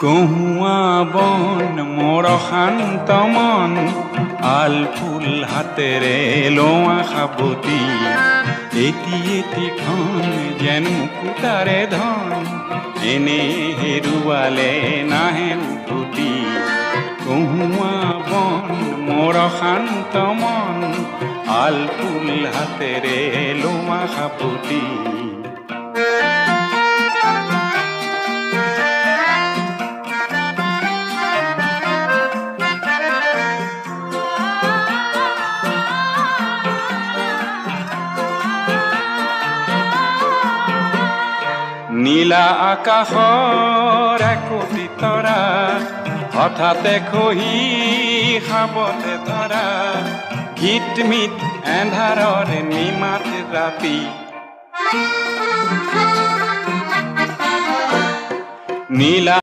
কহুৱা বন মোৰ শান্ত মন আল ফুল হাতেৰে লোৱা সাবতি এটি এটিখন যেন মুকুতাৰে ধন এনে হেৰুৱালে নাহে উভতি কহুৱা বন মোৰ শান্ত মন আল ফুল হাতেৰে লোৱা সাবতি নীলা আকাশৰ একোটি তৰা হঠাতে খহি খাবতে ধৰা গীতমিত এন্ধাৰৰ নিমাত ৰাতি নীলা